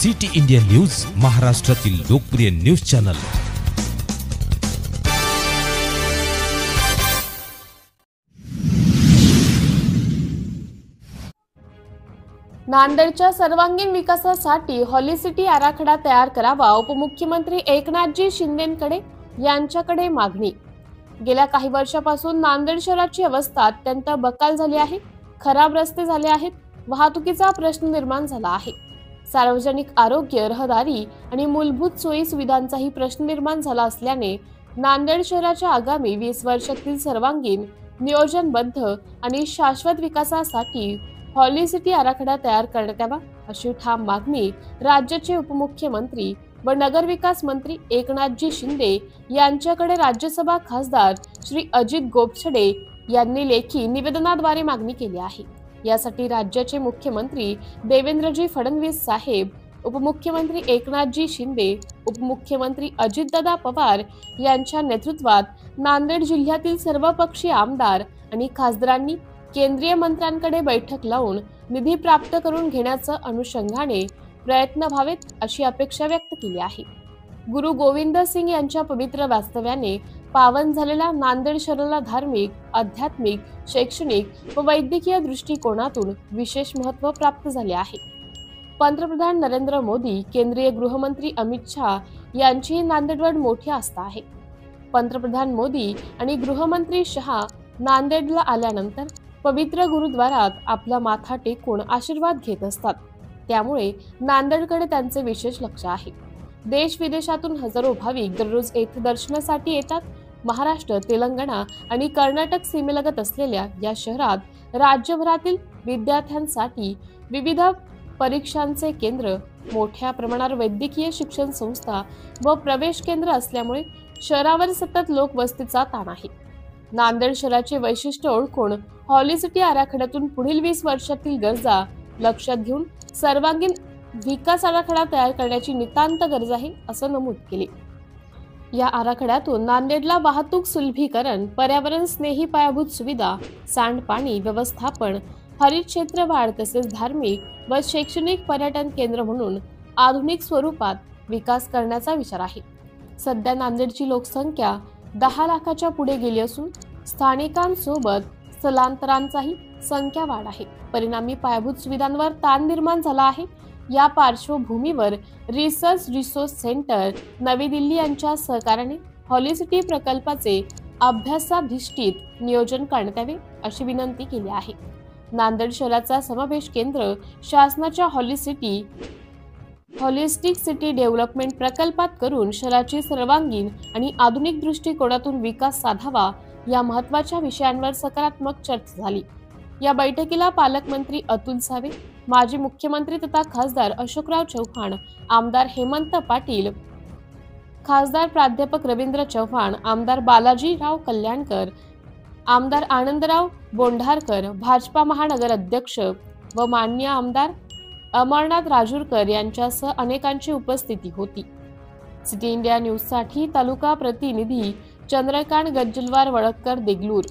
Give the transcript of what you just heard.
City India news, महाराष्ट्रातील लोकप्रिय news channel. नांदेडच्या सर्वांगीण विकासासाठी हॉलिसिटी आराखडा तयार करावा, उपमुख्यमंत्री एकनाथजी शिंदेंकडे यांच्याकडे मागणी। गेल्या काही वर्षापासून नांदेड शहराची अवस्था अत्यंत बकाल झाली आहे। खराब रस्ते झाले आहेत, वाहतुकीचा प्रश्न निर्माण झाला आहे, सार्वजनिक आरोग्य, रहदारी आणि मूलभूत सोयी सुविधांचाही प्रश्न निर्माण झाला असल्याने नांदेड शहराच्या आगामी 20 वर्षातील सर्वांगीण, नियोजनबद्ध आणि शाश्वत विकासासाठी हॉलिसिटी आराखडा तयार करण्यात यावा, अशी ठाम मागणी राज्याचे उपमुख्यमंत्री व नगरविकास मंत्री एकनाथजी शिंदे यांच्याकडे राज्यसभा खासदार श्री अजित गोपछडे यांनी लेखी निवेदनाद्वारे मागणी केली आहे। यासाठी राज्याचे मुख्यमंत्री देवेंद्रजी फडणवीस साहेब, उपमुख्यमंत्री एकनाथजी शिंदे, उपमुख्यमंत्री अजितदादा पवार यांच्या नेतृत्वात नांदेड जिल्ह्यातील सर्वपक्षीय आमदार आणि खासदारांनी केंद्रीय मंत्र्यांकडे बैठक लावून निधी प्राप्त करून घेण्याच्या अनुषंगाने प्रयत्न व्हावेत, अशी अपेक्षा व्यक्त केली आहे। गुरु गोविंद सिंग यांच्या पवित्र वास्तव्याने पावन झालेल्या नांदेड शहराला धार्मिक, आध्यात्मिक, शैक्षणिक व वैद्यकीय दृष्टिकोनातून विशेष महत्त्व प्राप्त झाले आहे। पंतप्रधान नरेंद्र मोदी, केंद्रीय गृहमंत्री अमित शाह यांची नांदेडवर मोठी आस्था आहे। पंतप्रधान मोदी आणि गृहमंत्री शहा नांदेडला आल्यानंतर पवित्र गुरुद्वारात आपला माथा टेकून आशीर्वाद घेत असतात, त्यामुळे नांदेडकडे त्यांचे विशेष लक्ष आहे। देश विदेशातून हजारो भाविक दररोज येथे दर्शनासाठी येतात। महाराष्ट्र, तेलंगणा आणि कर्नाटक सीमेलगत असलेल्या या शहरात राज्यभरातील विद्यार्थ्यांसाठी विविध परीक्षांचे केंद्र, मोठ्या प्रमाणावर वैद्यकीय शिक्षण संस्था व प्रवेश केंद्र असल्यामुळे शहरावर सतत लोकवस्तीचा ताण आहे। नांदेड शहराचे वैशिष्ट्य ओळखून हॉलिसिटी आराखड्यातून पुढील 20 वर्षातील गरजा लक्षात घेऊन सर्वांगीण विकास आराखडा तयार करण्याची नितांत गरज आहे, असं नमूद केले। या आराखड्यातून नांदेडला वाहतूक सुलभीकरण, पर्यावरण स्नेही पायाभूत सुविधा, सांडपाणी व्यवस्थापन, हरित क्षेत्र वाढ तसेच धार्मिक व शैक्षणिक पर्यटन केंद्र म्हणून आधुनिक स्वरूपात विकास करण्याचा विचार आहे। सध्या नांदेडची लोकसंख्या 10 लाखाच्या पुढे गेली असून स्थानिकांसोबत स्थलांतरांचाही संख्या वाढ आहे। परिणामी पायाभूत सुविधांवर ताण निर्माण झाला आहे। या पार्श्वभूमीवर रिसोर्स सेंटर नवी दिल्ली यांच्या सहकार्याने हॉलिसिटी प्रकल्पाचे अभ्यासाधिष्ठित नियोजन करण्यात यावे, अशी विनंती केली आहे। नांदेड शहराचा समावेश केंद्र शासनाच्या हॉलिस्टिक सिटी डेव्हलपमेंट प्रकल्पात करून शहराची सर्वांगीण आणि आधुनिक दृष्टिकोनातून विकास साधावा, या महत्त्वाच्या विषयांवर सकारात्मक चर्चा झाली। या बैठकीला पालकमंत्री अतुल सावे, माजी मुख्यमंत्री तथा खासदार अशोकराव चव्हाण, आमदार हेमंत पाटील, खासदार प्राध्यापक रवींद्र चव्हाण, आमदार बालाजीराव कल्याणकर, आमदार आनंदराव बोंढारकर, भाजपा महानगर अध्यक्ष व माननीय आमदार अमरनाथ राजूरकर यांच्यासह अनेकांची उपस्थिती होती। सिटी इंडिया न्यूज साठी तालुका प्रतिनिधी चंद्रकांत गज्जलवार, वडक्कर, देगलूर।